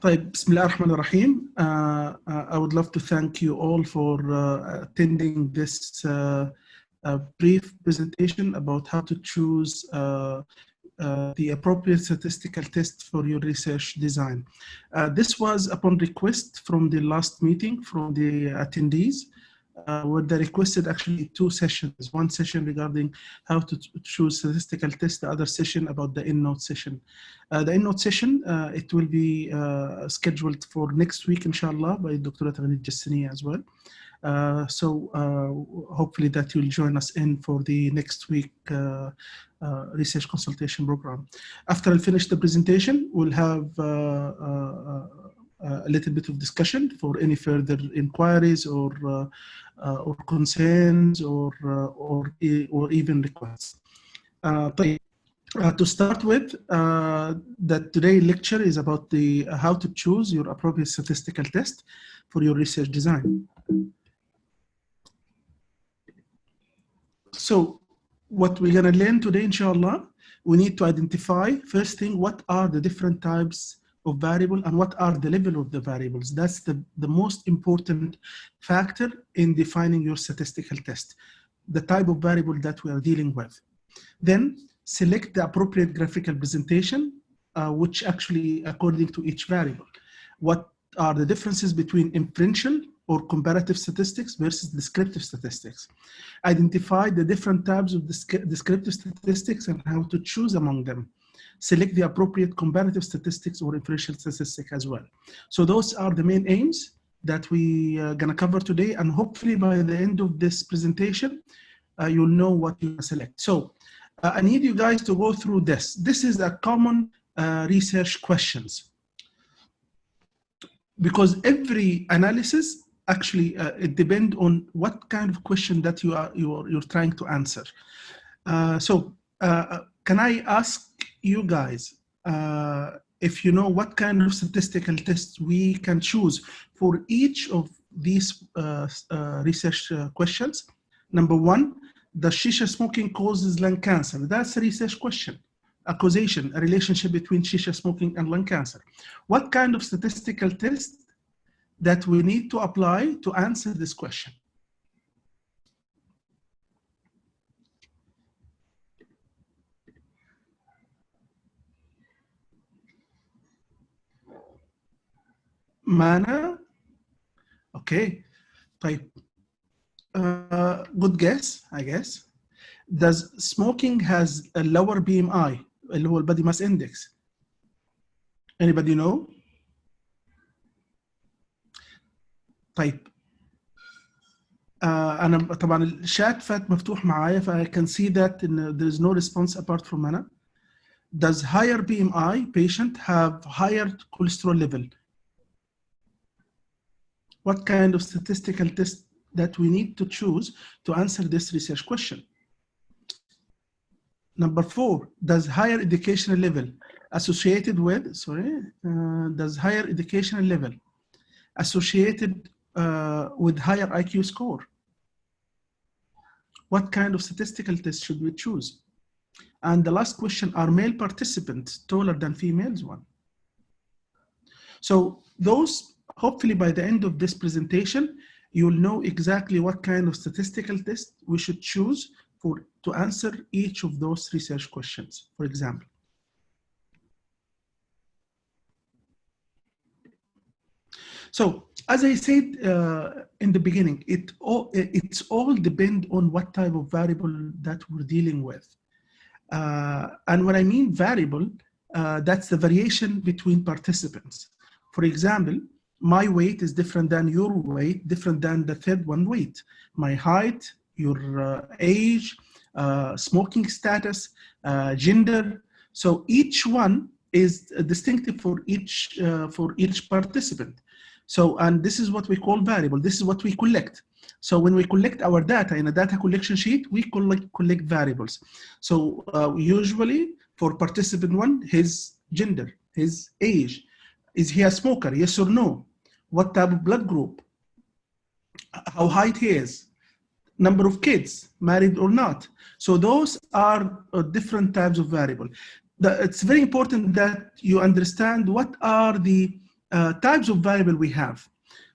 طيب, بسم الله الرحمن الرحيم. I would love to thank you all for attending this brief presentation about how to choose the appropriate statistical test for your research design. This was upon request from the last meeting from the attendees, where they requested actually two sessions. One session regarding how to choose statistical test, the other session about the EndNote session. The EndNote session, it will be scheduled for next week, inshallah, by Dr. Taghnid Jassani as well. Hopefully that you'll join us in for the next week research consultation program. After I finish the presentation, we'll have a little bit of discussion for any further inquiries or concerns or even requests. To start with, that today's lecture is about the how to choose your appropriate statistical test for your research design. So what we're going to learn today, inshallah, we need to identify, first thing, what are the different types of variable and what are the level of the variables. That's the most important factor in defining your statistical test, the type of variable that we are dealing with. Then select the appropriate graphical presentation, which actually according to each variable. What are the differences between inferential or comparative statistics versus descriptive statistics? Identify the different types of descriptive statistics and how to choose among them. Select the appropriate comparative statistics or inferential statistics as well. So those are the main aims that we are going to cover today, and hopefully by the end of this presentation, you'll know what you select. So I need you guys to go through this. This is a common research questions, because every analysis actually it depends on what kind of question that you're trying to answer. Can I ask you guys if you know what kind of statistical tests we can choose for each of these research questions? Number one, does shisha smoking causes lung cancer? That's a research question. A causation, a relationship between shisha smoking and lung cancer. What kind of statistical test that we need to apply to answer this question? Mana? Okay. Type. Good guess, I guess. Does smoking has a lower BMI, a lower body mass index? Anybody know? طيب أنا طبعا الشات فات مفتوح معايا, I can see that there is no response apart from Anna. Does higher BMI patient have higher cholesterol level? What kind of statistical test that we need to choose to answer this research question? Number four, does higher educational level associated with, does higher educational level associated with higher IQ score? What kind of statistical test should we choose? And the last question, are male participants taller than females? One. So those, hopefully by the end of this presentation, you'll know exactly what kind of statistical test we should choose to answer each of those research questions, for example. So, as I said in the beginning, it's all depend on what type of variable that we're dealing with. And when I mean variable, that's the variation between participants. For example, my weight is different than your weight, different than the third one weight. My height, your age, smoking status, gender. So each one is distinctive for each participant. So, and this is what we call variable. This is what we collect. So when we collect our data in a data collection sheet, we collect variables. So usually for participant one, his gender, his age, is he a smoker, yes or no? What type of blood group? How high he is? Number of kids, married or not? So those are different types of variable. It's very important that you understand what are the types of variable we have.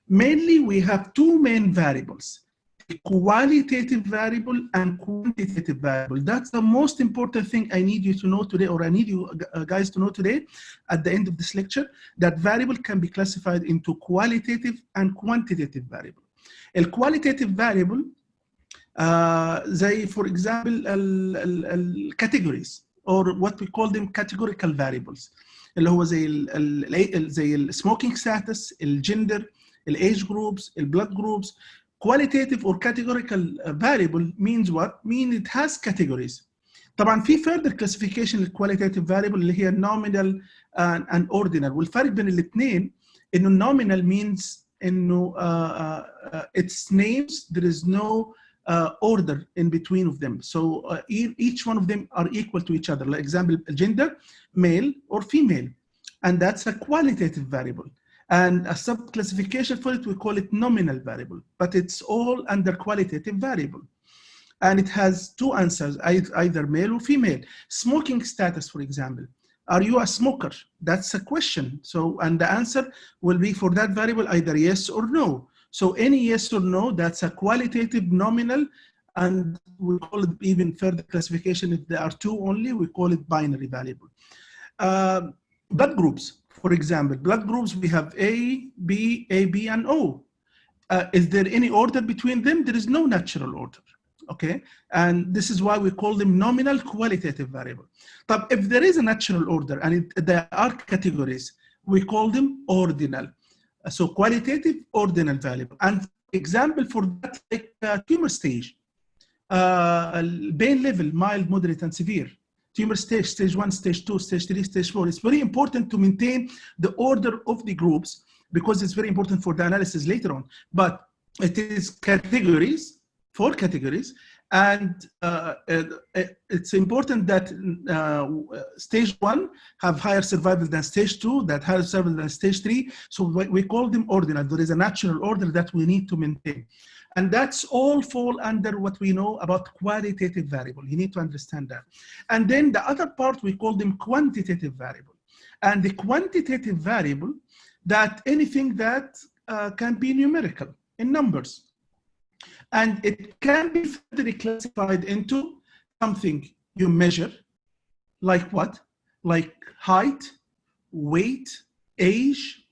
Mainly, we have two main variables, the qualitative variable and quantitative variable. That's the most important thing I need you to know today, or I need you guys to know today at the end of this lecture, that variable can be classified into qualitative and quantitative variable. A qualitative variable زي for example categories, or what we call them categorical variables, اللي هو زي ال smoking status, الجندر, الage groups, البلاد groups. Qualitative or categorical variable means what? Mean it has categories. طبعا في further classification للqualitative variable اللي هي nominal and ordinal. والفرق بين الاثنين انه nominal means انه its names there is no order in between of them. So each one of them are equal to each other. Like example, gender, male or female. And that's a qualitative variable. And a sub-classification for it, we call it nominal variable. But it's all under qualitative variable. And it has two answers, either male or female. Smoking status, for example. Are you a smoker? That's a question. So, and the answer will be for that variable either yes or no. So any yes or no, that's a qualitative nominal, and we call it even further classification. If there are two only, we call it binary variable. Blood groups, for example, blood groups, we have A, B, and O. Is there any order between them? There is no natural order, okay? And this is why we call them nominal qualitative variable. But if there is a natural order and there are categories, we call them ordinal. So qualitative ordinal variable. And example for that, like tumor stage, pain level, mild, moderate, and severe. Tumor stage, stage 1, stage 2, stage 3, stage 4. It's very important to maintain the order of the groups because it's very important for the analysis later on. But it is categories, 4 categories. And it's important that stage 1 have higher survival than stage 2, that higher survival than stage 3. So we call them ordinal. There is a natural order that we need to maintain. And that's all fall under what we know about qualitative variable. You need to understand that. And then the other part, we call them quantitative variable. And the quantitative variable, that anything that can be numerical in numbers. And it can be further classified into something you measure, like what? Like height, weight, age,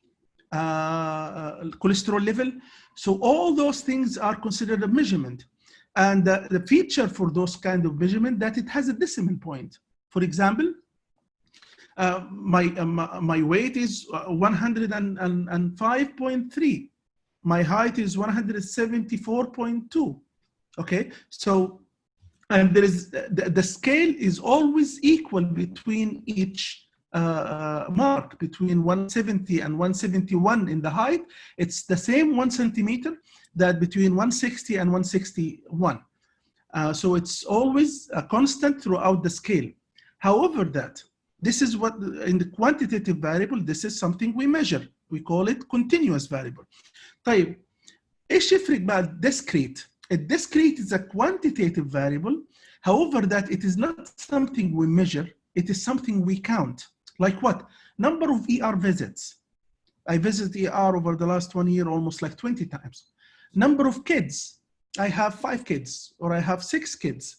cholesterol level. So all those things are considered a measurement. And the feature for those kind of measurement that it has a decimal point. For example, my weight is 105.3. My height is 174.2. Okay, so and there is the scale is always equal between each mark, between 170 and 171 in the height. It's the same 1 centimeter that between 160 and 161. So it's always a constant throughout the scale. However, this is what in the quantitative variable, this is something we measure. We call it continuous variable. طيب ايش يفرق بقى discrete? Discrete is a quantitative variable. However, that it is not something we measure, it is something we count. Like what? Number of ER visits. I visited ER over the last 1 year almost like 20 times. Number of kids. I have 5 kids or I have 6 kids.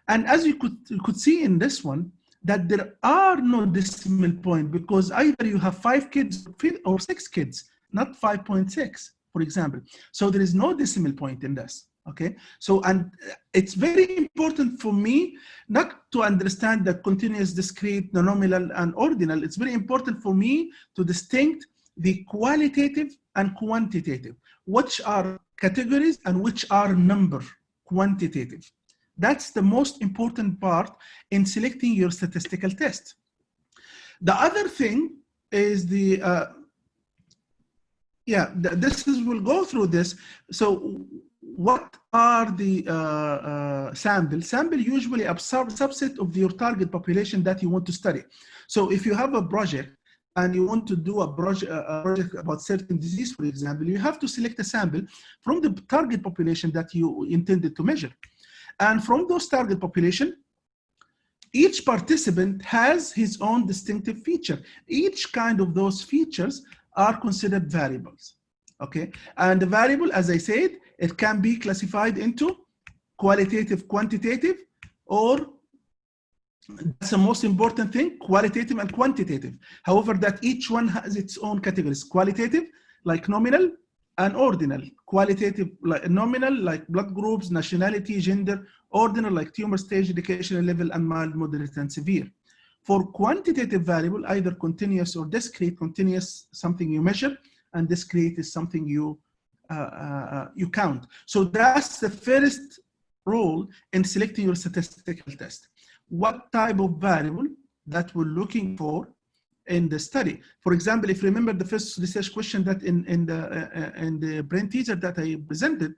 And as you could see in this one, that there are no decimal point because either you have 5 kids or 6 kids, not 5.6, for example. So there is no decimal point in this. Okay, so and it's very important for me not to understand the continuous, discrete, the nominal, and ordinal. It's very important for me to distinct the qualitative and quantitative, which are categories and which are number, quantitative. That's the most important part in selecting your statistical test. The other thing is the we'll go through this. So what are the sample? Sample usually a subset of your target population that you want to study. So if you have a project and you want to do a project about certain disease, for example, you have to select a sample from the target population that you intended to measure. And from those target population, each participant has his own distinctive feature. Each kind of those features are considered variables. Okay, and the variable, as I said, it can be classified into qualitative, quantitative, or that's the most important thing, qualitative and quantitative. However, that each one has its own categories. Qualitative, like nominal, and ordinal. Qualitative, like nominal, like blood groups, nationality, gender. Ordinal, like tumor stage, educational level, and mild, moderate, and severe. For quantitative variable, either continuous or discrete. Continuous, something you measure, and discrete is something you count. So that's the first role in selecting your statistical test. What type of variable that we're looking for in the study. For example, if you remember the first research question that in the brain teaser that I presented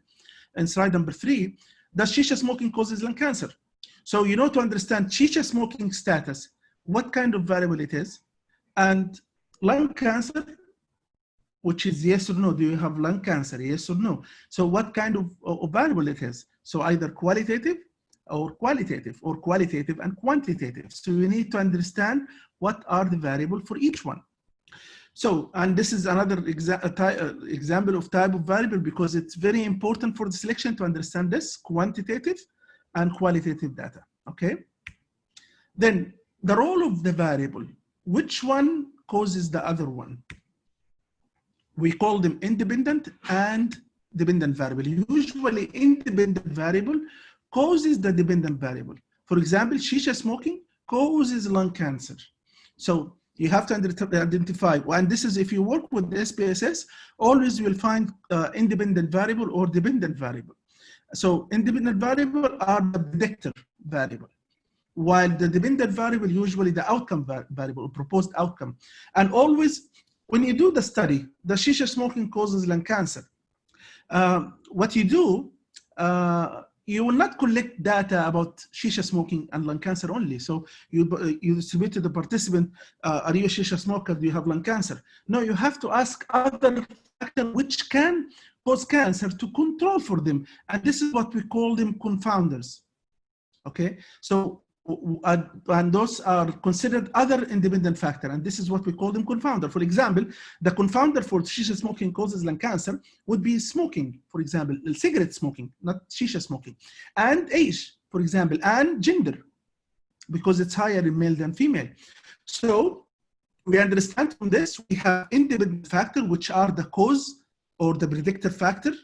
in slide number 3, does shisha smoking causes lung cancer? So you know, to understand shisha smoking status, what kind of variable it is, and lung cancer, which is yes or no. Do you have lung cancer? Yes or no. So what kind of variable it is? So either qualitative or qualitative, or qualitative and quantitative. So you need to understand what are the variables for each one. So, and this is another example of type of variable, because it's very important for the selection to understand this quantitative and qualitative data, okay? Then the role of the variable, which one causes the other one? We call them independent and dependent variable. Usually independent variable causes the dependent variable. For example, shisha smoking causes lung cancer. So you have to identify, and this is if you work with the SPSS, always you will find independent variable or dependent variable. So independent variable are the predictor variable, while the dependent variable usually the outcome variable, proposed outcome. And always when you do the study, the shisha smoking causes lung cancer. What you do, you will not collect data about shisha smoking and lung cancer only. So you distribute to the participant, are you a shisha smoker? Do you have lung cancer? No, you have to ask other factors which can cause cancer to control for them. And this is what we call them confounders. Okay, so and those are considered other independent factor, and this is what we call them confounder. For example, the confounder for shisha smoking causes lung cancer would be smoking, for example, cigarette smoking, not shisha smoking, and age, for example, and gender, because it's higher in male than female. So we understand from this, we have independent factor, which are the cause or the predictor factor,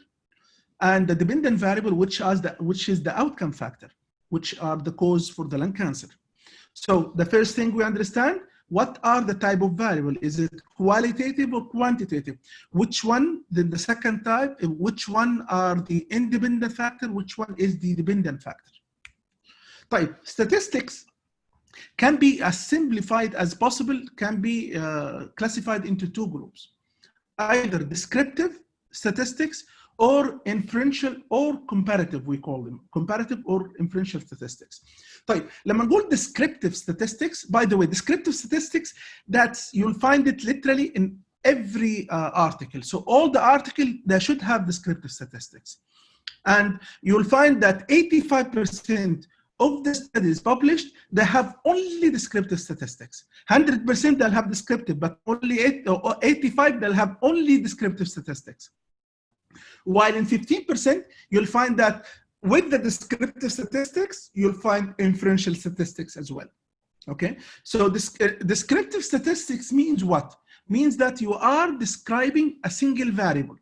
and the dependent variable, which is the outcome factor, which are the cause for the lung cancer. So the first thing we understand, what are the type of variable? Is it qualitative or quantitative? Which one? Then the second type, which one are the independent factor? Which one is the dependent factor? Type statistics can be as simplified as possible, can be classified into two groups, either descriptive statistics or inferential or comparative, we call them comparative or inferential statistics. طيب لما نقول descriptive statistics, by the way, descriptive statistics, that's you'll find it literally in every article. So all the article, they should have descriptive statistics, and you'll find that 85% of the studies published, they have only descriptive statistics. 100% they'll have descriptive, but only 85 they'll have only descriptive statistics. While in 15%, you'll find that with the descriptive statistics, you'll find inferential statistics as well. Okay, so this descriptive statistics means what? Means that you are describing a single variable.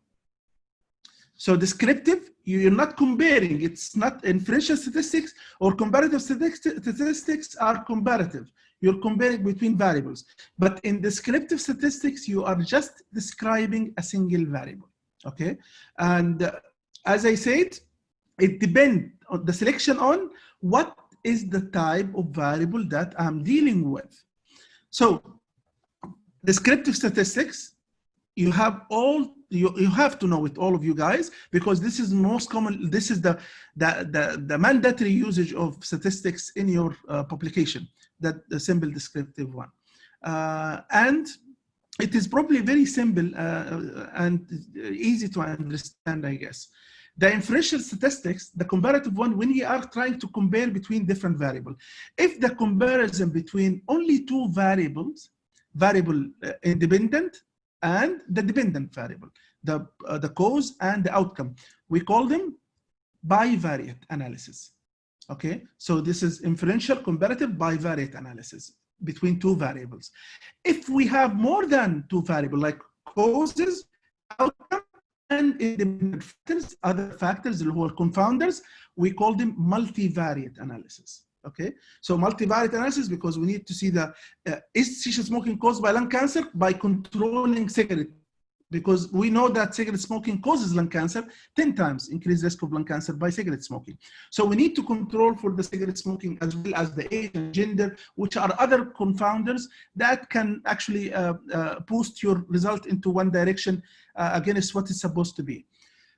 So descriptive, you're not comparing. It's not inferential statistics or comparative statistics are comparative. You're comparing between variables. But in descriptive statistics, you are just describing a single variable. Okay, and as I said, it depends on the selection on what is the type of variable that I'm dealing with. So descriptive statistics, you have to know it, all of you guys, because this is most common. This is the mandatory usage of statistics in your publication, that the simple descriptive one, and it is probably very simple and easy to understand, I guess. The inferential statistics, the comparative one, when you are trying to compare between different variables. If the comparison between only two variables, variable independent and the dependent variable, the cause and the outcome. We call them bivariate analysis. Okay, so this is inferential comparative bivariate analysis between two variables. If we have more than two variables, like causes, outcome, and independent factors, other factors who are confounders, we call them multivariate analysis. Okay, so multivariate analysis because we need to see the is shisha smoking caused by lung cancer by controlling cigarette, because we know that cigarette smoking causes lung cancer, 10 times increased risk of lung cancer by cigarette smoking. So we need to control for the cigarette smoking as well as the age and gender, which are other confounders that can actually boost your result into one direction against what it's supposed to be.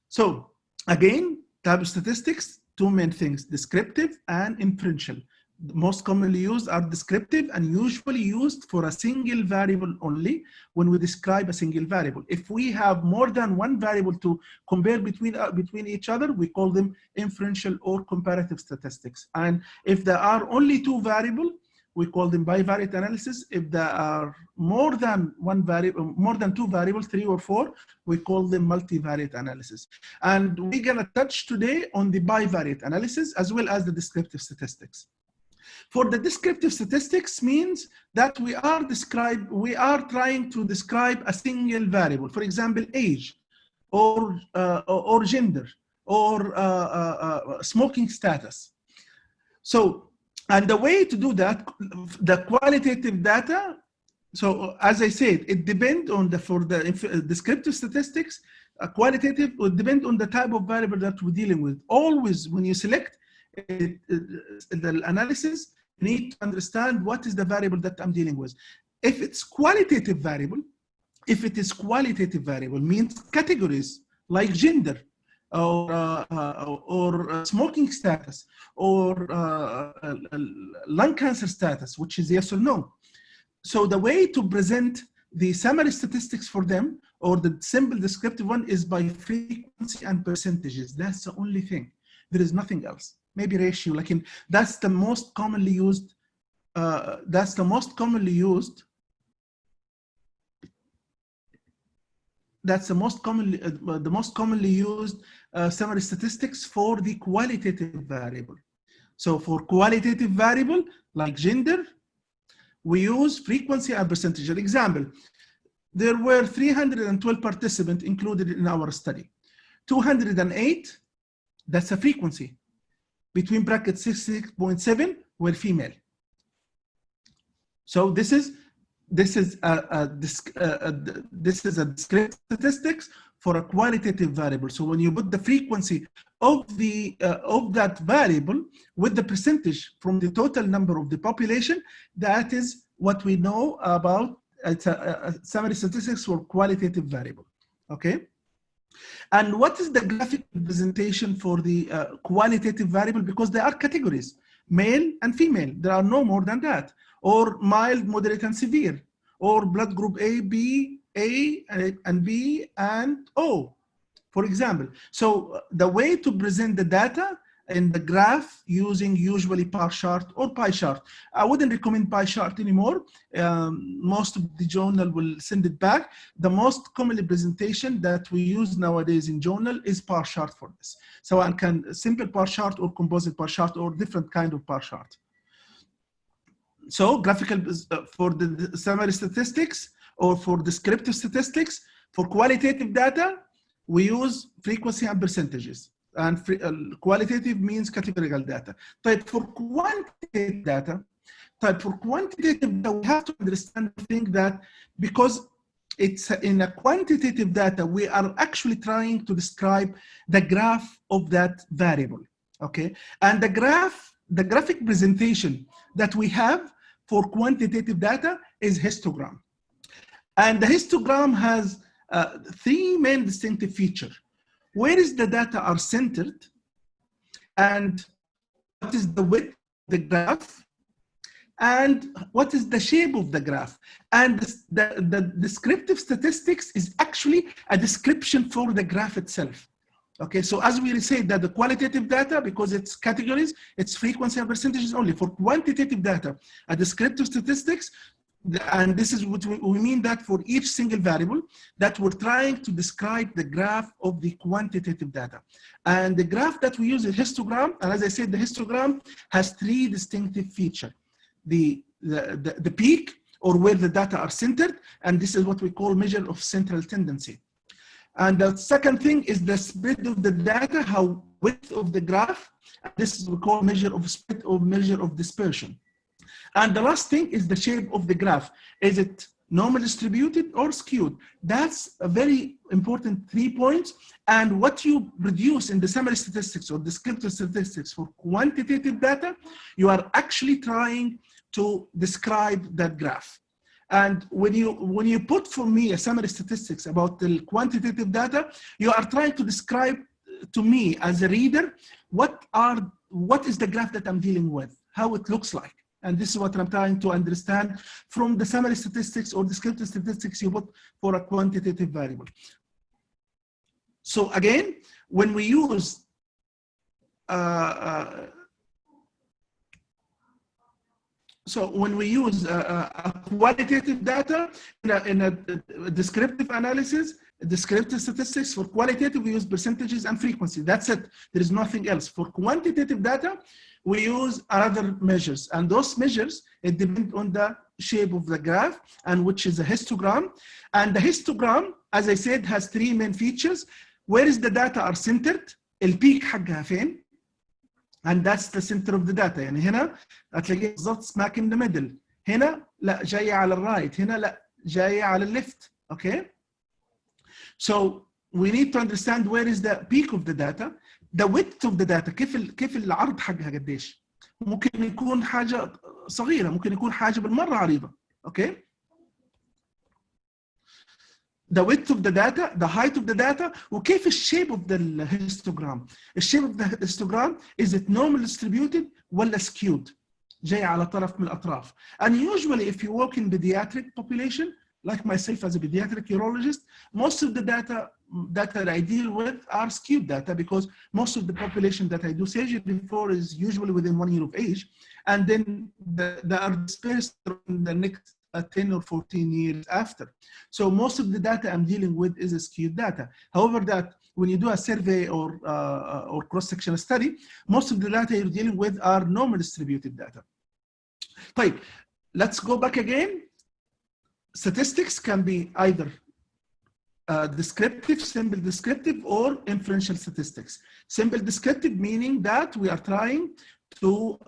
So again, type of statistics, two main things, descriptive and inferential. The most commonly used are descriptive and usually used for a single variable only when we describe a single variable. If we have more than one variable to compare between each other, we call them inferential or comparative statistics. And if there are only two variables, we call them bivariate analysis. If there are more than one variable, more than two variables, 3 or 4, we call them multivariate analysis. And we're gonna touch today on the bivariate analysis as well as the descriptive statistics. For the descriptive statistics means that we are trying to describe a single variable, for example, age, or gender, or smoking status. So, and the way to do that, the qualitative data. So as I said, it depends on for the descriptive statistics, qualitative would depend on the type of variable that we're dealing with. Always when you select the analysis, you need to understand what is the variable that I'm dealing with. If it's qualitative variable, means categories like gender, or smoking status, or lung cancer status, which is yes or no. So the way to present the summary statistics for them, or the simple descriptive one, is by frequency and percentages. That's the only thing. There is nothing else. Maybe ratio, like that's the most commonly used. The most commonly used summary statistics for the qualitative variable. So for qualitative variable like gender, we use frequency and percentage. For example, there were 312 participants included in our study. 208, that's a frequency. Between brackets 66.7 were female. So this is a discrete statistics for a qualitative variable. So when you put the frequency of that variable with the percentage from the total number of the population, that is what we know about summary statistics for qualitative variable. Okay. And what is the graphic representation for the qualitative variable? Because there are categories, male and female. There are no more than that. Or mild, moderate, and severe. Or blood group A, B, A, and B, and O, for example. So the way to present the data in the graph using usually bar chart or pie chart. I wouldn't recommend pie chart anymore. Most of the journal will send it back. The most commonly presentation that we use nowadays in journal is bar chart for this. So I can simple bar chart or composite bar chart or different kind of bar chart. So graphical for the summary statistics or for descriptive statistics, for qualitative data, we use frequency and percentages. And qualitative means categorical data. Type for quantitative data, we have to understand the thing that because it's in a quantitative data, we are actually trying to describe the graph of that variable, okay? And the graphic presentation that we have for quantitative data is histogram. And the histogram has 3 main distinctive features. Where is the data are centered, and what is the width of the graph, and what is the shape of the graph. And the descriptive statistics is actually a description for the graph itself. Okay, so as we said that the qualitative data, because it's categories, it's frequency and percentages only. For quantitative data, a descriptive statistics, And this is what we mean, that for each single variable that we're trying to describe the graph of the quantitative data. And the graph that we use is histogram. And as I said, the histogram has 3 distinctive features. The peak, or where the data are centered, and this is what we call measure of central tendency. And the second thing is the spread of the data, how width of the graph. And this is what we call measure of spread or measure of dispersion. And the last thing is the shape of the graph. Is it normal distributed or skewed? That's a very important 3 points. And what you produce in the summary statistics or descriptive statistics for quantitative data, you are actually trying to describe that graph. And when you put for me a summary statistics about the quantitative data, you are trying to describe to me as a reader what is the graph that I'm dealing with, how it looks like. And this is what I'm trying to understand from the summary statistics or descriptive statistics you put for a quantitative variable. So again, when we use qualitative data in a descriptive analysis, descriptive statistics, for qualitative we use percentages and frequency. That's it. There is nothing else. For quantitative data, we use other measures, and those measures, it depends on the shape of the graph, and which is a histogram. And the histogram, as I said, has 3 main features. Where is the data are centered? البيك حقها فين؟ and that's the center of the data. يعني هنا هتلاقيه بالضبط smack in the middle. هنا لا جاية على الرايت، هنا لا جاية على الليفت. Okay. So we need to understand where is the peak of the data. The width of the data، كيف العرض حقها قديش؟ ممكن يكون حاجة صغيرة، ممكن يكون حاجة بالمرة عريضة. Okay. The width of the data, the height of the data، وكيف الشيب of the histogram. الشيب of the histogram, is it normal distributed ولا skewed؟ جاي على طرف من الأطراف. And usually if you work in pediatric population, like myself as a pediatric urologist, most of the data that I deal with are skewed data, because most of the population that I do surgery for is usually within 1 year of age, and then they are dispersed in the next 10 or 14 years after. So most of the data I'm dealing with is a skewed data. However, that when you do a survey or cross-sectional study, most of the data you're dealing with are normal distributed data. طيب, let's go back again. Statistics can be either descriptive, simple descriptive, or inferential statistics. Simple descriptive meaning that we are trying to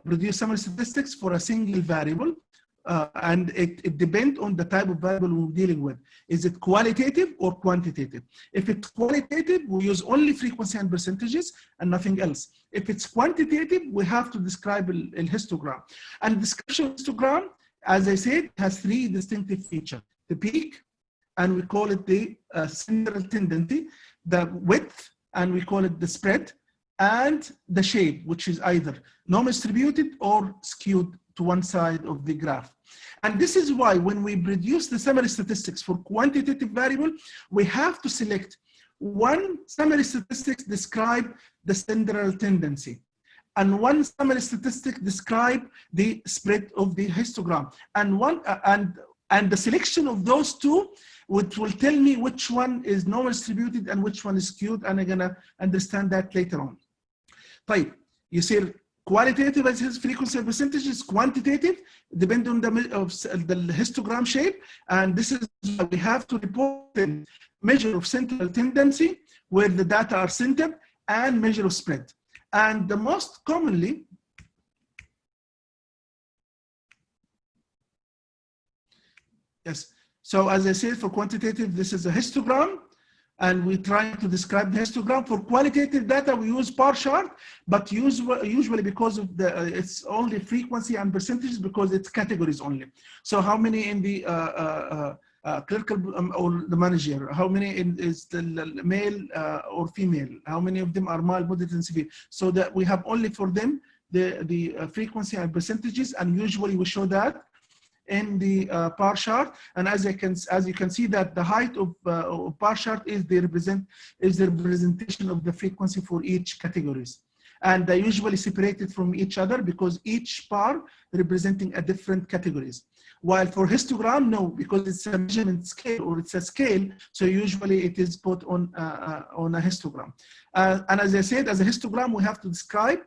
produce summary statistics for a single variable, and it depends on the type of variable we're dealing with. Is it qualitative or quantitative? If it's qualitative, we use only frequency and percentages and nothing else. If it's quantitative, we have to describe a histogram. And description histogram, as I said, has 3 distinctive features: the peak, and we call it the central tendency; the width, and we call it the spread; and the shape, which is either normal distributed or skewed to one side of the graph. And this is why when we produce the summary statistics for quantitative variable, we have to select one summary statistics describe the central tendency, and one summary statistic describe the spread of the histogram, and the selection of those 2, which will tell me which one is normal distributed and which one is skewed, and I'm gonna understand that later on. طيب, يصير qualitative as his frequency and percentages, quantitative depend on the histogram shape, and this is why we have to report the measure of central tendency where the data are centered, and measure of spread. And the most commonly, yes, so as I said, for quantitative, this is a histogram, and we try to describe the histogram. For qualitative data, we use bar chart, but usually because of the it's only frequency and percentages, because it's categories only. So how many in the clerical or the manager? How many is the male or female? How many of them are mild, moderate, and severe? So that we have only for them the frequency and percentages, and usually we show that in the bar chart. And as you can see that the height of bar chart is the representation of the frequency for each categories. and they usually separated from each other because each bar representing a different categories. While for histogram, no, because it's a measurement scale or it's a scale, so usually it is put on a histogram. And as I said, as a histogram, we have to describe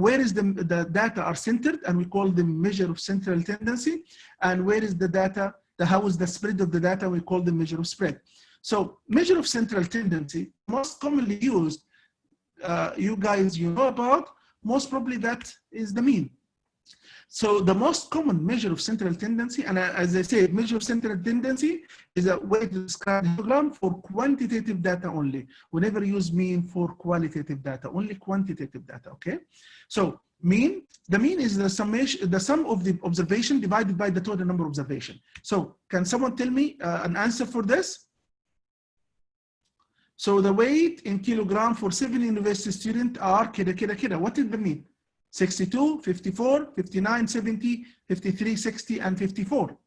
where is the data are centered, and we call them measure of central tendency, and where is the data, how is the spread of the data, we call them measure of spread. So measure of central tendency, most commonly used, you guys know about, most probably that is the mean. So the most common measure of central tendency, and as I said, measure of central tendency is a way to describe histogram for quantitative data only. We never use mean for qualitative data, only quantitative data, okay? So mean, the mean is the summation, the sum of the observation divided by the total number of observation. So can someone tell me an answer for this? So the weight in kilogram for 7 university students are kida, kida, kida. What is the mean? 62, 54, 59, 70, 53, 60, and 54.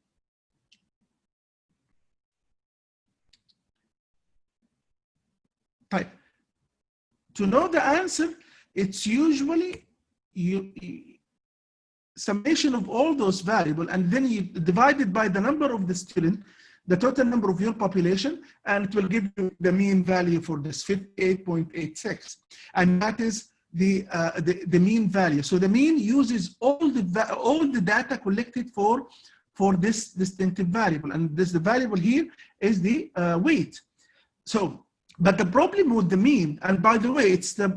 Type. To know the answer, it's usually summation of all those variables, and then you divide it by the number of the student, the total number of your population, and it will give you the mean value for this 58.86. And that is the mean value. So the mean uses all the data collected for this distinctive variable, and the variable here is the weight. So, but the problem with the mean, and by the way, it's the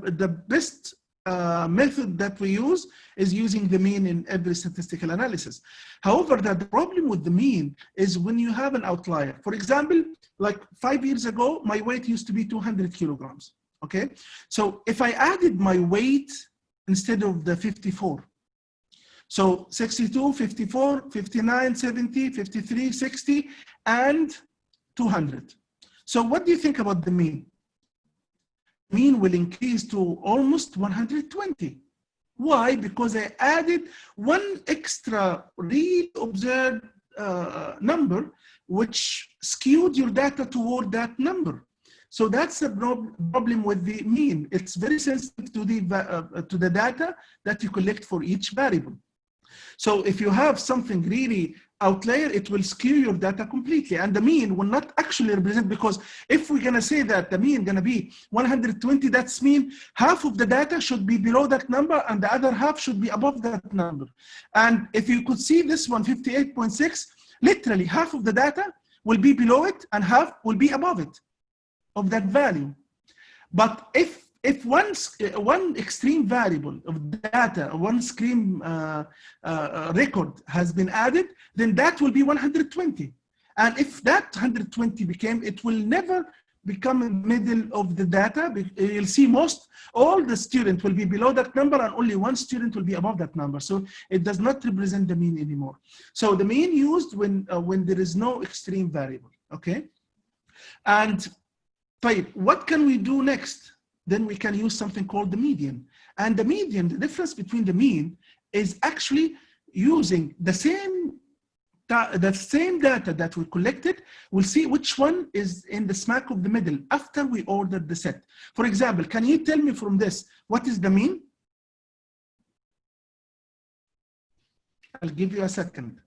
best method that we use is using the mean in every statistical analysis. However, the problem with the mean is when you have an outlier. For example, like 5 years ago, my weight used to be 200 kilograms. Okay, so if I added my weight instead of the 54, so 62, 54, 59, 70, 53, 60, and 200. So what do you think about the mean? Mean will increase to almost 120. Why? Because I added one extra real observed number, which skewed your data toward that number. So that's a problem with the mean. It's very sensitive to the data that you collect for each variable. So if you have something really outlier, it will skew your data completely, and the mean will not actually represent, because if we're gonna say that the mean gonna be 120, that's mean half of the data should be below that number and the other half should be above that number. And if you could see this one, 58.6, literally half of the data will be below it and half will be above it of that value. But if one extreme variable of data, one extreme record has been added, then that will be 120. And if that 120 became, it will never become in the middle of the data. You'll see all the students will be below that number and only one student will be above that number. So it does not represent the mean anymore. So the mean used when there is no extreme variable, okay? And what can we do next? Then we can use something called the median. And the median, the difference between the mean is actually using the same data that we collected. We'll see which one is in the smack of the middle after we ordered the set. For example, can you tell me from this, what is the mean? I'll give you a second.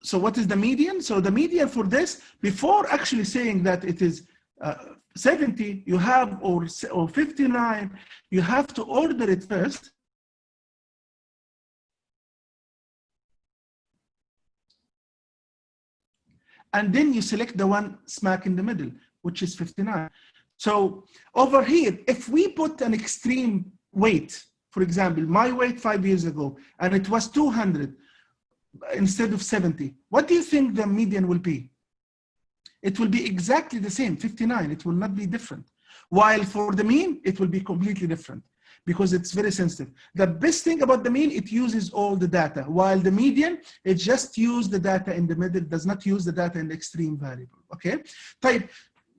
So what is the median? So the median for this, before actually saying that it is 70, you have, or 59, you have to order it first. And then you select the one smack in the middle, which is 59. So over here, if we put an extreme weight, for example, my weight 5 years ago, and it was 200, instead of 70, what do you think the median will be? It will be exactly the same, 59. It will not be different. While for the mean, it will be completely different because it's very sensitive. The best thing about the mean, it uses all the data, while the median, it just uses the data in the middle, does not use the data in the extreme variable, okay?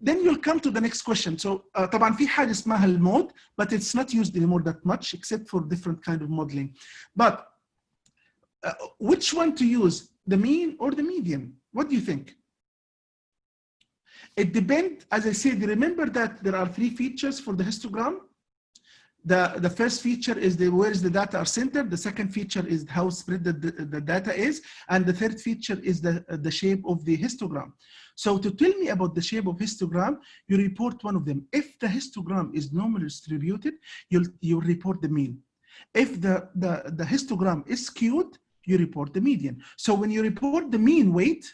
Then you'll come to the next question. So طبعا في حاجة اسمها المود, but it's not used anymore that much except for different kind of modeling. But which one to use, the mean or the median? What do you think? It depends, as I said, remember that there are 3 features for the histogram. The first feature is where the data are centered. The second feature is how spread the data is. And the third feature is the shape of the histogram. So to tell me about the shape of histogram, you report one of them. If the histogram is normally distributed, you'll report the mean. If the histogram is skewed, you report the median. So when you report the mean weight,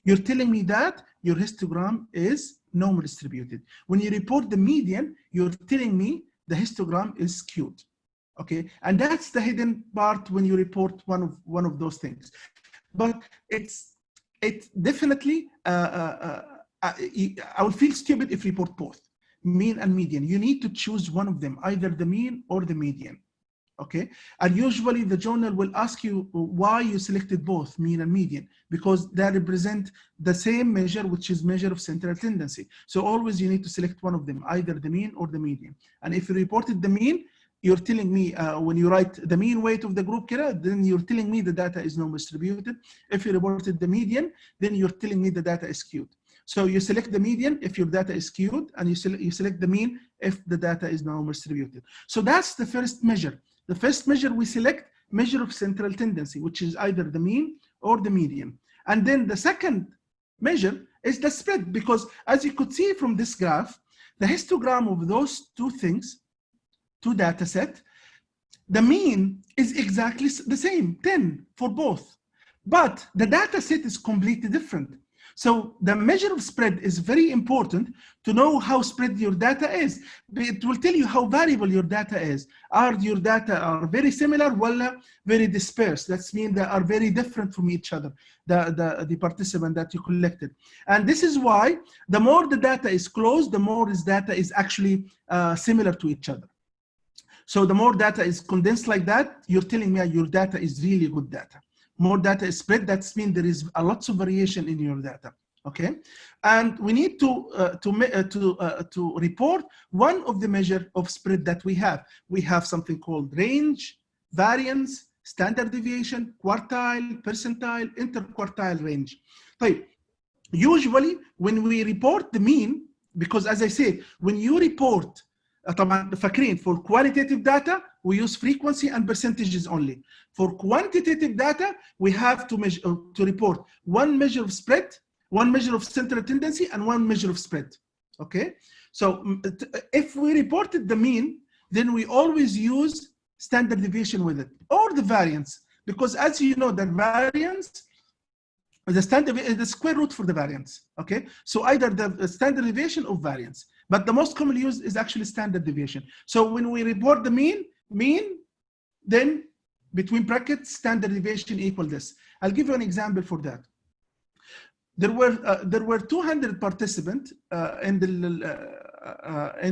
you're telling me that your histogram is normally distributed. When you report the median, you're telling me the histogram is skewed. Okay, and that's the hidden part when you report one of those things. But it's definitely I would feel stupid if you report both mean and median. You need to choose one of them, either the mean or the median. Okay, and usually the journal will ask you why you selected both mean and median, because they represent the same measure, which is measure of central tendency. So always you need to select one of them, either the mean or the median. And if you reported the mean, you're telling me when you write the mean weight of the group kira, then you're telling me the data is normal distributed. If you reported the median, then you're telling me the data is skewed. So you select the median if your data is skewed, and you select the mean if the data is normal distributed. So that's the first measure. The first measure we select, measure of central tendency, which is either the mean or the median. And then the second measure is the spread, because as you could see from this graph, the histogram of those two things, two data set, the mean is exactly the same, 10 for both. But the data set is completely different. So the measure of spread is very important to know how spread your data is. It will tell you how variable your data is. Are your data are very similar, or very dispersed? That means they are very different from each other, the participant that you collected. And this is why the more the data is close, the more this data is actually similar to each other. So the more data is condensed like that, you're telling me your data is really good data. More data is spread, that means there is a lots of variation in your data. Okay, and we need to report one of the measure of spread that we have. We have something called range, variance, standard deviation, quartile, percentile, interquartile range. Right. Usually when we report the mean, because as I said, when you report طبعا فاكرين for qualitative data we use frequency and percentages only. For quantitative data we have to measure to report one measure of spread, one measure of central tendency, and one measure of spread. Okay, so if we reported the mean, then we always use standard deviation with it, or the variance, because as you know, the variance, the standard is the square root for the variance. Okay, so either the standard deviation or variance, but the most commonly used is actually standard deviation. So when we report the mean, then between brackets standard deviation equal this. I'll give you an example for that. There were 200 participants in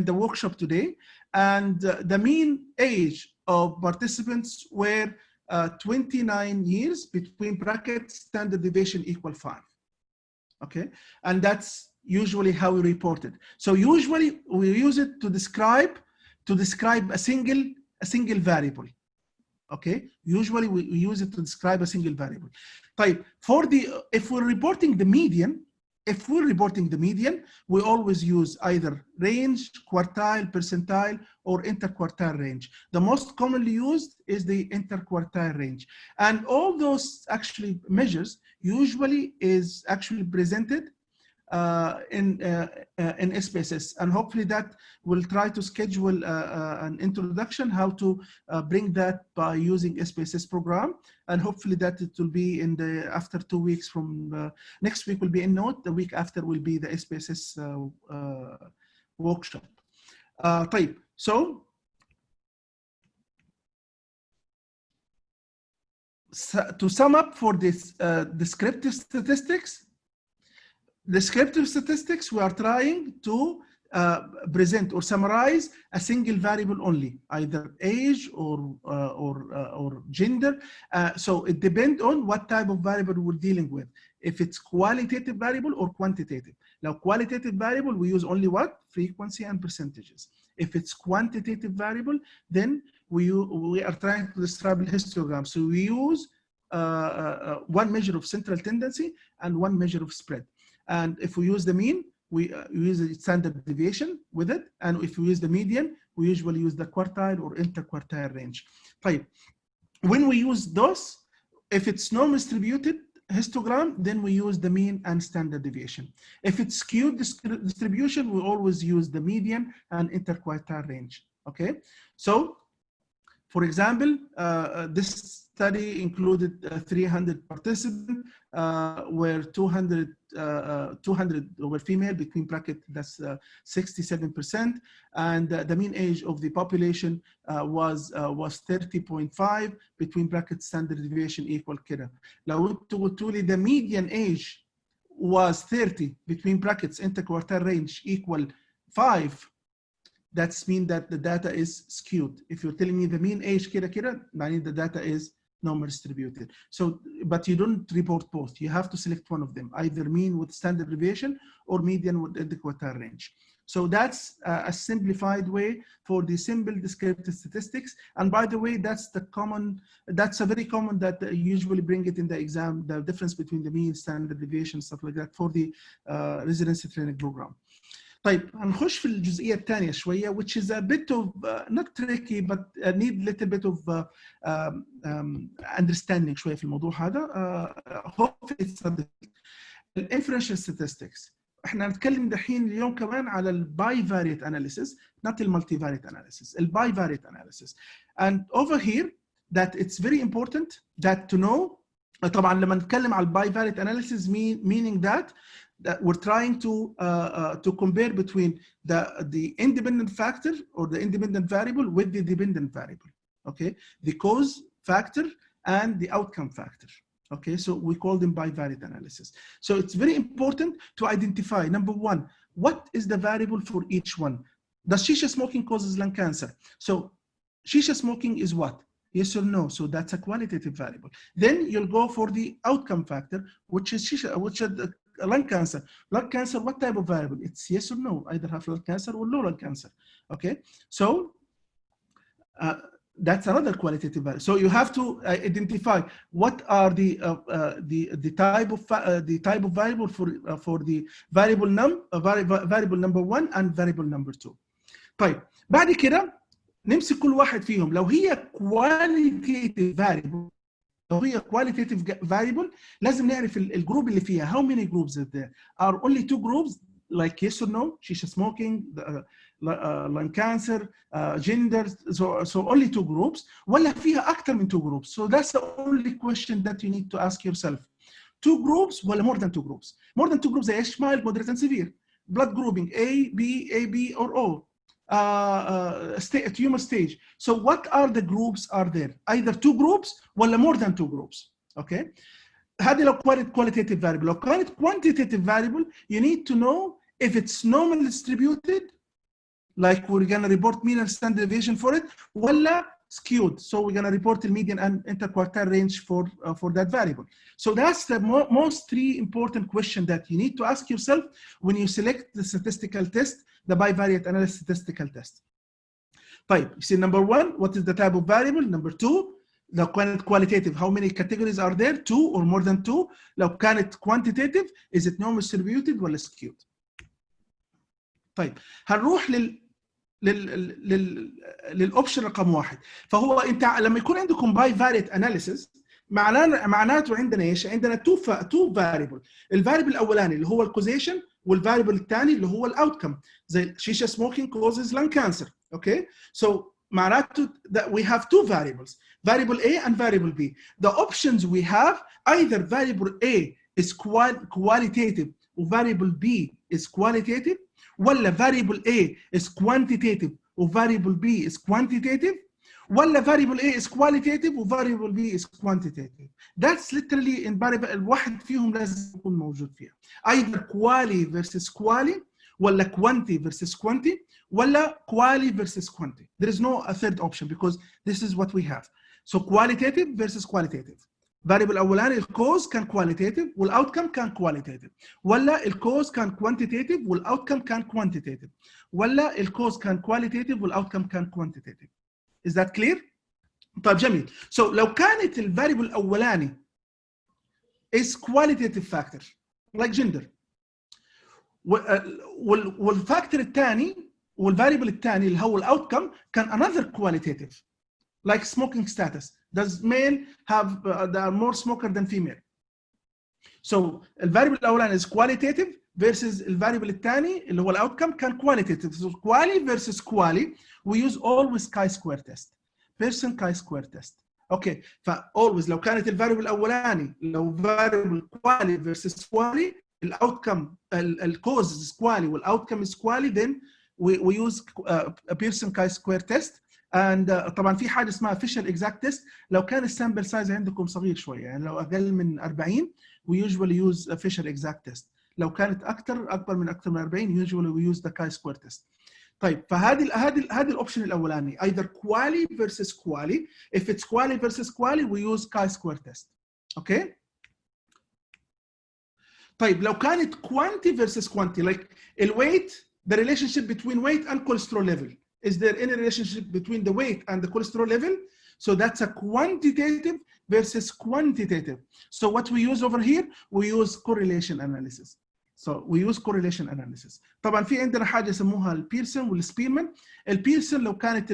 the workshop today, and the mean age of participants were 29 years, between brackets standard deviation equal 5. Okay, and that's usually how we report it. So usually we use it to describe a single variable. Okay, usually we use it to describe a single variable. Type for if we're reporting the median, we always use either range, quartile, percentile, or interquartile range. The most commonly used is the interquartile range, and all those actually measures usually is actually presented in SPSS, and hopefully that will try to schedule an introduction how to bring that by using SPSS program, and hopefully that it will be in the after 2 weeks from next week will be in Note, the week after will be the SPSS workshop. طيب, so to sum up for this descriptive statistics, we are trying to present or summarize a single variable only, either age or gender. So it depends on what type of variable we're dealing with. If it's qualitative variable or quantitative. Now, qualitative variable, we use only what? Frequency and percentages. If it's quantitative variable, then we are trying to describe a histogram. So we use one measure of central tendency and one measure of spread. And if we use the mean, we use a standard deviation with it, and if we use the median, we usually use the quartile or interquartile range. طيب, when we use those, if it's normal distributed histogram, then we use the mean and standard deviation. If it's skewed distribution, we always use the median and interquartile range. Okay, so for example, this study included 300 participants, where 200 were female, between bracket, that's 67%, and the mean age of the population was 30.5, between bracket standard deviation equal كده. لو انتوا قلتوا لي the median age was 30, between brackets interquartile range equal 5, that's mean that the data is skewed. If you're telling me the mean age كده كده, meaning the data is normal distributed. So, but you don't report both. You have to select one of them, either mean with standard deviation or median with interquartile range. So that's a simplified way for the simple descriptive statistics. And by the way, that's a very common that usually bring it in the exam, the difference between the mean, standard deviation, stuff like that for the residency training program. طيب, هنخش في الجزئية الثانية شوية, which is a bit of not tricky but need little bit of understanding شوية في الموضوع هذا. Hopefully it's inferential statistics. احنا هنتكلم دحين اليوم كمان على bivariate analysis, not multivariate analysis, bivariate analysis. And over here that it's very important that to know. طبعا لما نتكلم على bivariate analysis meaning that we're trying to compare between the independent factor or the independent variable with the dependent variable. Okay, the cause factor and the outcome factor. Okay, so we call them bivariate analysis. So it's very important to identify, number one, what is the variable for each one. Does shisha smoking causes lung cancer? So shisha smoking is what? Yes or no? So that's a qualitative variable. Then you'll go for the outcome factor, which is shisha, which is the lung cancer. Lung cancer, what type of variable? It's yes or no, either have lung cancer or no lung cancer. Okay, so that's another qualitative variable. So you have to identify what are the type of variable for the variable number 1 and variable number 2. طيب, بعد كده نمسك كل واحد فيهم. لو هي qualitative variable, لازم نعرف الجروب اللي فيها. How many groups are there? Are only 2 groups, like yes or no, shisha smoking, lung cancer, gender, so only 2 groups, ولا فيها أكتر من 2 groups? So that's the only question that you need to ask yourself. 2 groups ولا more than 2 groups? More than 2 groups زي إيش؟ mild, moderate and severe. Blood grouping A, B, or O. Tumor stage. So what are the groups are there? Either 2 groups ولا more than 2 groups. Okay. هذه لو qualitative variable. لو كانت quantitative variable, you need to know if it's normally distributed, like we're gonna report mean and standard deviation for it, ولا skewed. So we're gonna report the median and interquartile range for that variable. So that's the most 3 important question that you need to ask yourself when you select the statistical test, the bivariate analysis statistical test. طيب, you see number 1, what is the type of variable? Number 2, لو كانت qualitative, how many categories are there? 2 or more than 2. لو كانت quantitative, is it normal distributed ولا skewed? طيب, هنروح للاوبشن رقم 1. فهو انت لما يكون عندكم bivariate analysis معناته عندنا ايش؟ عندنا 2 variable. الفاريبل الاولاني اللي هو الكوزيشن, والفاريبل الثاني اللي هو الاوتكم. زي shisha smoking causes lung cancer. Okay, so معناته that we have 2 variables, variable A and variable B. The options we have, either variable A is qualitative و variable B is qualitative, ولا variable A is quantitative و variable B is quantitative, ولا variable A is qualitative و variable B is quantitative. That's literally in variable الواحد فيهم لازم يكون موجود فيها. Either quali versus quali, ولا quanti versus quanti, ولا quali versus quanti. There is no a third option because this is what we have. So qualitative versus qualitative. variable الاولاني الكوز كان qualitative والاوتكم كان qualitative, ولا الكوز كان quantitative والاوتكم كان quantitative, ولا الكوز كان qualitative والاوتكم كان quantitative. Is that clear? طيب, جميل. So لو كانت الفاريبل الاولاني is qualitative factor like gender, والفاكتور الثاني والفاريبل الثاني اللي هو الاوتكم كان another qualitative like smoking status. Does male have there are more smoker than female? So الفاريبل الاولاني is qualitative versus الفاريبل الثاني اللي هو الاوتكم كان qualitative. So quali versus quali we use always chi-square test. Pearson chi-square test. اوكي فاولويز لو كانت الفاريبل الاولاني لو فاريبل quali versus quali الاوتكم الكوز is quali والاوتكم is quali then we use a Pearson chi-square test. and طبعا في حاجه اسمها official exact test لو كان السامبل سايز عندكم صغير شويه يعني لو اقل من 40 we usually use official exact test. لو كانت اكبر من 40 usually we use the chi-square test. طيب فهذه الاوبشن الاولاني either quali versus quali. if it's quali versus quali we use chi-square test. اوكي طيب لو كانت quanti versus quanti like الweight the relationship between weight and cholesterol level. Is there any relationship between the weight and the cholesterol level? So that's a quantitative versus quantitative. So what we use over here, we use correlation analysis. So we use correlation analysis. طبعا في عندنا حاجه يسموها البيرسون والسبيرمان. البيرسون لو كانت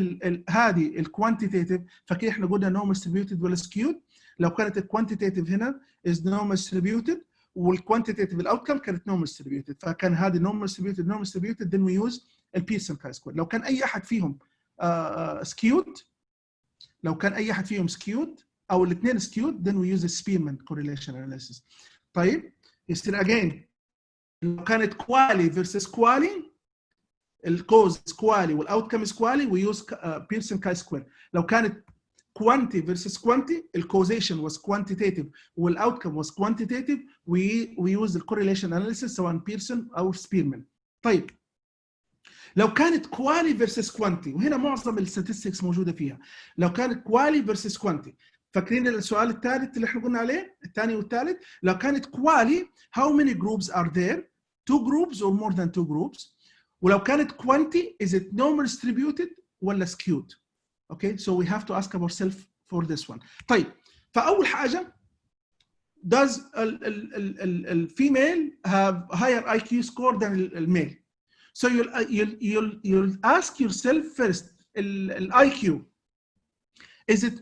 هذه الكوانتيتيف فكده احنا قلنا نورمال ديستريبيوتد ولا سكيود. لو كانت الكوانتيتيف هنا is normal distributed والكوانتيتيف الاوتكم كانت نورمال ديستريبيوتد فكان هذه نورمال ديستريبيوتد then we use البيرسون كاي سكوير. لو كان اي احد فيهم سكيود او الاثنين سكيود then we use the Spearman correlation analysis. طيب يصير again لو كانت quali versus quali الكوز quali والاوتكم is quali we use Pearson chi-square. لو كانت quanti versus quanti الكوزيشن was quantitative والاوتكم was quantitative we use the correlation analysis سواء بيرسون او سبيرمان. طيب لو كانت quali versus quanti وهنا معظم الستاتستكس موجوده فيها. لو كانت quali versus quanti فاكرين السؤال الثالث اللي احنا قلنا عليه الثاني والثالث لو كانت quali how many groups are there? 2 groups or more than 2 groups. ولو كانت quanti is it normal distributed ولا skewed? Okay, so we have to ask ourselves for this one. طيب فأول حاجة does the female have higher IQ score than the male? So you'll ask yourself first the IQ is it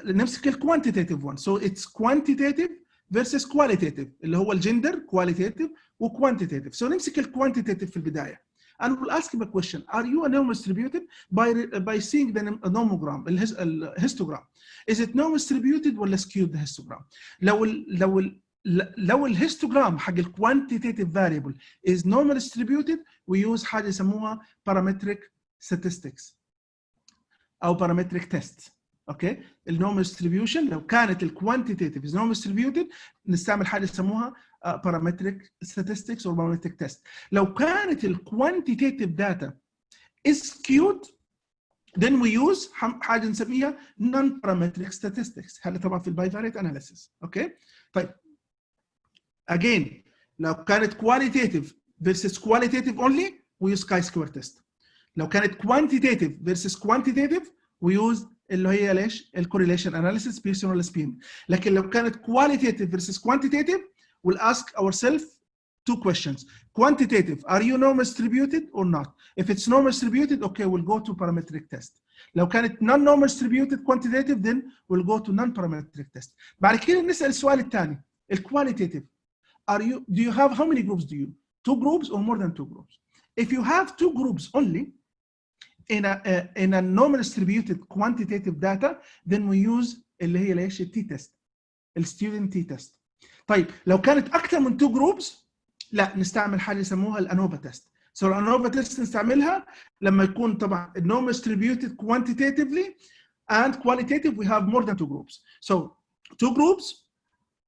نمسك ال quantitative one. So it's quantitative versus qualitative اللي هو الجندر qualitative و quantitative. So نمسك ال quantitative في البداية. And we'll ask him a question. Are you a normal distributed by seeing the nomogram, الهيستوجرام? Is it normal distributed ولا skewed the histogram? لو الهيستوجرام حق ال quantitative variable is normal distributed we use حاجة يسموها parametric statistics أو parametric tests. اوكي النورمال ديستريبيوشن لو كانت الكوانتيتيف is normal distributed نستعمل حاجه يسموها parametric statistics or parametric test. لو كانت الكوانتيتيف data is skewed then we use حاجه نسميها non parametric statistics. هذا طبعا في البايفاريت اناليسيس. اوكي طيب again لو كانت qualitative versus qualitative only we use chi-square test. لو كانت quantitative versus quantitative we use اللي هي ليش الكوريليشن اناليسيس بيرسون ولا سبين. لكن لو كانت qualitative versus quantitative we'll ask ourselves 2 questions. Quantitative, are you normal distributed or not? If it's normal distributed, okay, we'll go to parametric test. لو كانت non-normal distributed quantitative then we'll go to non-parametric test. بعد كده نسأل السؤال الثاني الqualitative. Do you have how many groups do you? 2 groups or more than 2 groups? If you have 2 groups only in a normal distributed quantitative data then we use اللي هي ليش التي تيست الستودنت تي تيست. طيب لو كانت اكثر من 2 جروبس لا نستعمل حاجه يسموها الانوفا تيست. سو الانوفا تيست نستعملها لما يكون طبعا normal distributed quantitatively and qualitative we have more than 2 groups. So 2 groups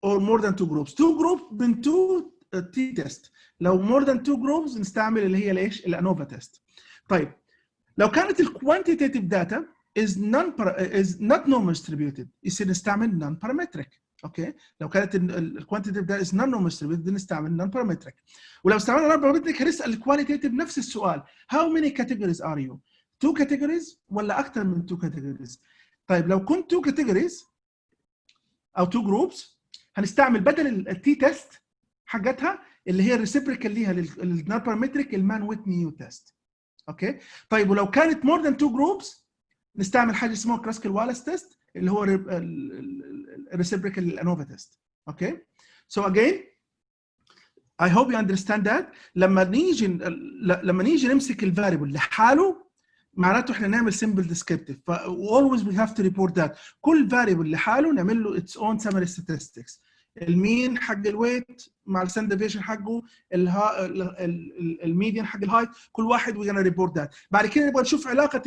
or more than 2 groups. 2 groups من 2 تي تيست. لو more than 2 groups نستعمل اللي هي ليش الانوفا تيست. طيب لو كانت الكوانتيتيف داتا is not normal distributed يصير نستعمل non parametric. اوكي لو كانت الكوانتيتيف داتا is not normal distributed نستعمل non parametric. ولو استعملنا non parametric هنسال الكواليتيف نفس السؤال how many categories are you? 2 categories ولا اكثر من 2 categories؟ طيب لو كنت 2 categories او 2 groups هنستعمل بدل التي تيست حقتها اللي هي الريسيبريكال ليها للنون بارامتريك المان ويتني تيست. اوكي. طيب ولو كانت more than 2 جروبس نستعمل حاجه اسمها كلاسيكال والاس تيست اللي هو الريسيبريكال للانوفا تيست. اوكي. So again I hope you understand that. لما نيجي نمسك الفاريبل لحاله معناته احنا نعمل simple descriptive. ف always we have to report that. كل فاريبل لحاله نعمل له its own summary statistics. المين حق الويت مع الستاندرد ديفيشن حقه، الميديان حق الهايت، كل واحد we're gonna report that. بعد كده نبغى نشوف علاقه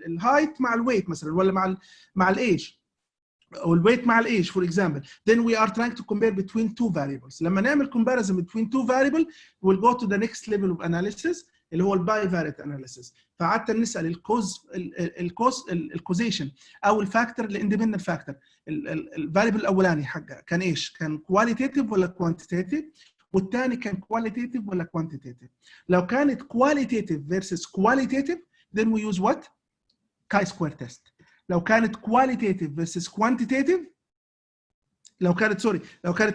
الهايت مع الويت مثلا، ولا مع الايج، او الويت مع الايج for example. Then we are trying to compare between two variables. لما نعمل comparison between two variables we'll go to the next level of analysis اللي هو البايفاريت اناليسيس. فقعدت نسال الكوزيشن او الفاكتور الاندبندنت فاكتور. الفاريبل الاولاني حقها كان ايش؟ كان كواليتيتيف ولا كوانتيتيف؟ والثاني كان كواليتيتيف ولا كوانتيتيف؟ لو كانت كواليتيتيف versus qualitative then we use what? chi-square test. لو كانت qualitative versus quantitative، لو كانت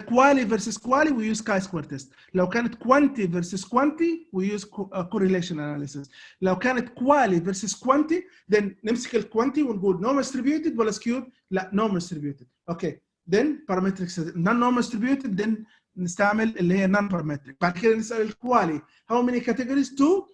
quali versus quali we use chi-square test. لو كانت quanti versus quanti we use correlation analysis. لو كانت quali versus quanti then نمسك الquanti ونقول normal distributed ولا skewed؟ لا normal distributed. اوكي. then parametric non normal distributed then نستعمل اللي هي non parametric. بعد كده نسال الquali how many categories؟ 2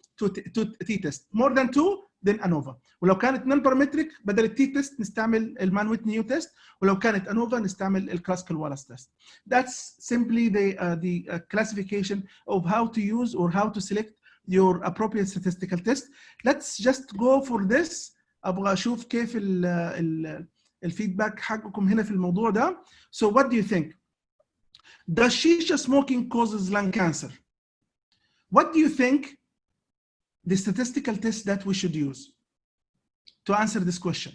t test. more than 2 then ANOVA. ولو كانت non parametric بدل التي تيست نستعمل المان ويتني تيست، ولو كانت ANOVA نستعمل الكلاسيكال والاس تيست. That's simply the classification of how to use or how to select your appropriate statistical test. Let's just go for this. ابغى اشوف كيف الفيدباك حقكم هنا في الموضوع ده. So what do you think? Does shisha smoking causes lung cancer? What do you think the statistical test that we should use to answer this question?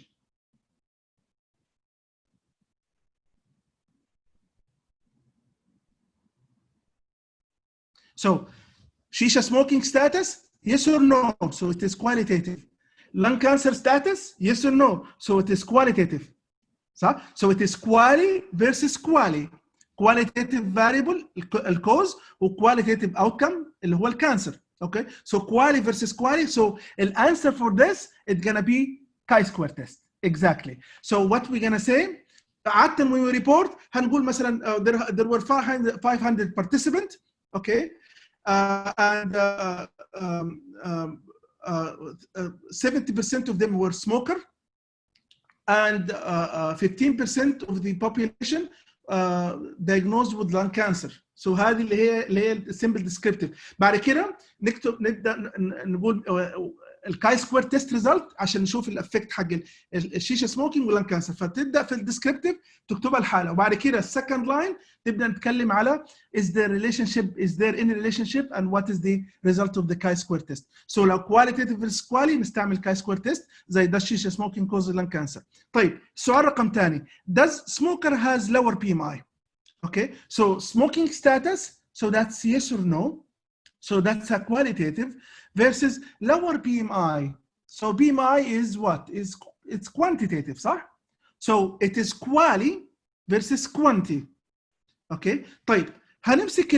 So, shisha smoking status, yes or no? So it is qualitative. Lung cancer status, yes or no? So it is qualitative. So it is quali versus quali. Qualitative variable الcause و qualitative outcome اللي هو الcancer. Okay, so quali versus quali. So the answer for this is gonna be chi-square test. Exactly. So what we're gonna say, عادة when we report هنقول مثلا there were 500 participants. Okay, and 70% of them were smoker, and 15% of the population diagnosed with lung cancer. So هذه اللي هي simple descriptive. بعد كده نبدا نقول الكاي سكوير تيست ريزلت عشان نشوف الافكت حق الشيشه سموكينج واللان كانسر. فتبدا في الديسكريبتيف تكتبها الحاله، وبعد كده السكند لاين تبدا نتكلم على is there any relationship and what is the result of the chi-square test. So لو qualitative versus quali نستعمل chi-square test زي ده الشيشه سموكينج causes lung cancer. طيب السؤال رقم ثاني، does smoker has lower PMI? Okay, so smoking status, so that's yes or no. So that's a qualitative versus lower PMI. So PMI is what? It's quantitative, صح? So it is quali versus quanti. Okay. طيب هنمسك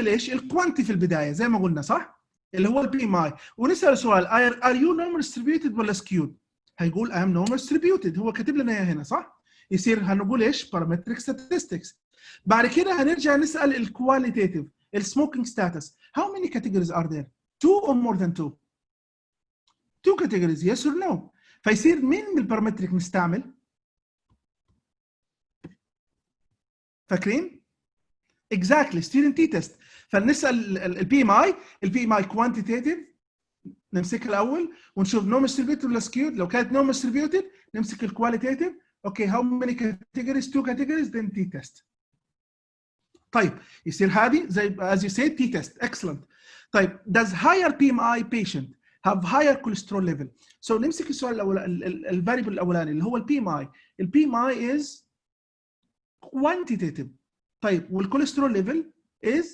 الايش؟ الكوانتي في البداية زي ما قلنا، صح؟ اللي هو البي ام اي، ونسأل سؤال are you normal distributed ولا skewed؟ هيقول I am normal distributed. هو كاتب لنا اياها هنا، صح؟ يصير هنقول ايش؟ parametric statistics. بعد كده هنرجع نسأل الكواليتيتيف السموكينج ستاتس. How many categories are there? 2 or more than 2? 2 categories, yes or no. فيصير مين من البارامتريك نستعمل؟ فاكرين؟ Exactly, student T test. فنسأل البي ام اي كوانتيتيف نمسكها الأول ونشوف نورمال ديستريبيوتد ولا سكيود. لو كانت نورمال ديستريبيوتد نمسك الكواليتيتيف. Okay, how many categories? 2 categories, then T test. طيب يصير هذه زي as you said T test. Excellent. طيب does higher PMI patient have higher cholesterol level? So نمسك السؤال الأول الفاريبل الأولاني اللي هو البي ام اي. البي ام اي is quantitative. طيب والكوليسترول level is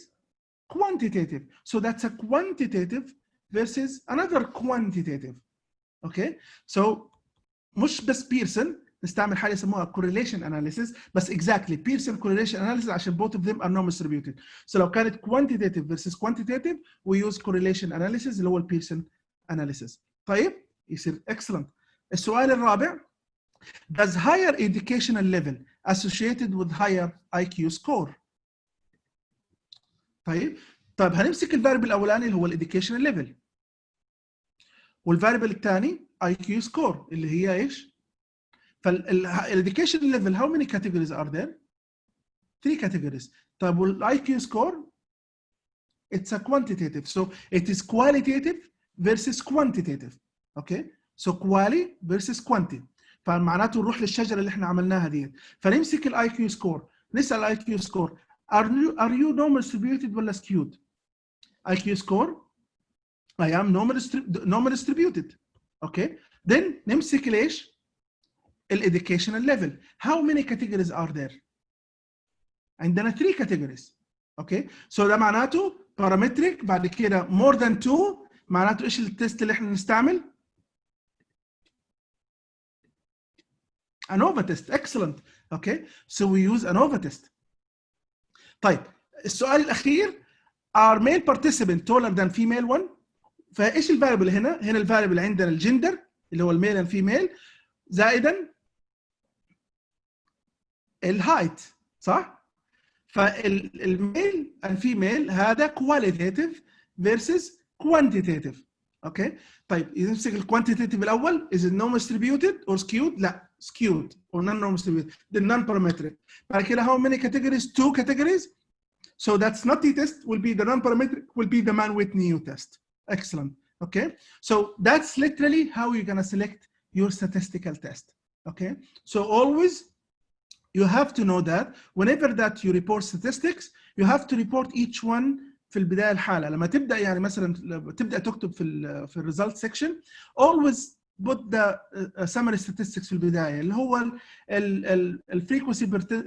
quantitative. So that's a quantitative versus another quantitative. Okay, so مش بس بيرسون نستعمل حاجه يسموها correlation analysis بس exactly Pearson correlation analysis عشان both of them are non distributed. So لو كانت quantitative versus quantitative we use correlation analysis اللي هو Pearson analysis. طيب يصير excellent. السؤال الرابع does higher educational level associated with higher IQ score. طيب هنمسك الفاريبل الاولاني اللي هو الاديوكيشنال ليفل والفاريبل الثاني IQ score اللي هي ايش؟ فالeducation level how many categories are there? 3 categories. طيب والIQ score it's a quantitative so it is qualitative versus quantitative. Okay so quali versus quanti. فمعناته نروح للشجره اللي احنا عملناها دي فنمسك الIQ score نسال IQ score are you normal distributed ولا skewed؟ IQ score I am normal distributed. Okay then نمسك ليش؟ educational level how many categories are there؟ عندنا 3 categories. اوكي سو ده معناته parametric بعد كده more than 2 معناته ايش التست اللي احنا نستعمل؟ ANOVA test. Excellent. Okay so we use ANOVA test. طيب السؤال الاخير are male participant taller than female one؟ فايش الفاريبل هنا؟ هنا الفاريبل عندنا الجندر اللي هو الميل اند فيميل زائدا الهايت صح؟ فالميل اند فيميل هذا كواليتيتيف فيرسز كوانتيتيف. اوكي طيب نمسك الكوانتيتيف الاول is it normal distributed or skewed؟ لا skewed or non normal distributed the non parametric. بعد كده how many categories؟ 2 categories. So that's not the test will be the non parametric will be the man with new test. Excellent. Okay so that's literally how you're going to select your statistical test. Okay so always you have to know that whenever that you report statistics you have to report each one في البدايه الحاله لما تبدا يعني مثلا تبدا تكتب في الريزلت سيكشن always put the summary statistics في البدايه اللي هو الفريكونسي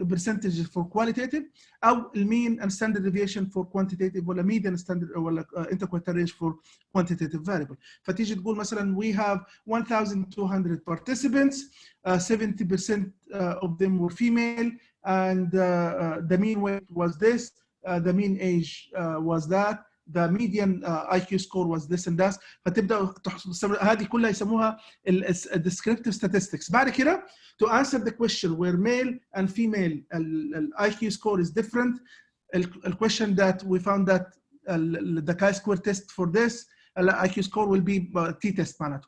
percentage for qualitative او المين and standard deviation for quantitative ولا median standard ولا interquartile range for quantitative variable. فتيجي تقول مثلا we have 1200 participants 70% of them were female and the mean weight was this the mean age was that the median IQ score was this and that. فتبدا تحصل هذه كلها يسموها descriptive statistics. بعد كده to answer the question where male and female IQ score is different the question that we found that the chi-square test for this IQ score will be t-test معناته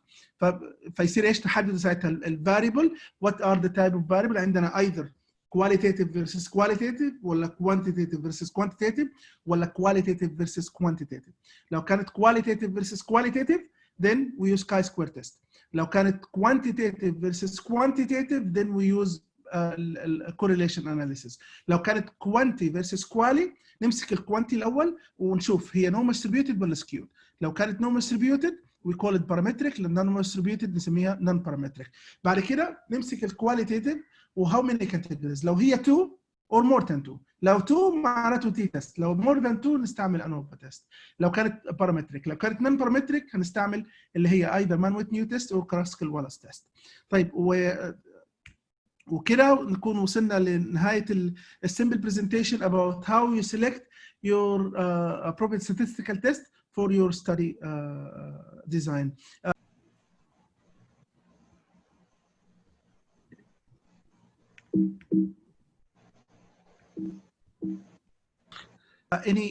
فيصير ايش تحدد ساعتها الفاريبل what are the type of variable عندنا either qualitative versus qualitative ولا quantitative versus quantitative ولا qualitative versus quantitative. لو كانت qualitative versus qualitative then we use chi-square test. لو كانت quantitative versus quantitative then we use correlation analysis. لو كانت quanti versus quali نمسك الquanti الأول ونشوف هي normal distributed ولا skewed. لو كانت normal distributed we call it parametric لأن normal distributed نسميها non parametric. بعد كده نمسك الqualitative وهاو ماني كاتيجوريز لو هي 2 or more than 2 لو 2 معناته تي تيست لو more than 2 نستعمل انوفا تيست لو كانت بارامتريك لو كانت نون بارامتريك هنستعمل اللي هي either man with new test or classical Wallace test. طيب وكده نكون وصلنا لنهايه السمبل برزنتيشن about how you select your appropriate statistical test for your study design. Any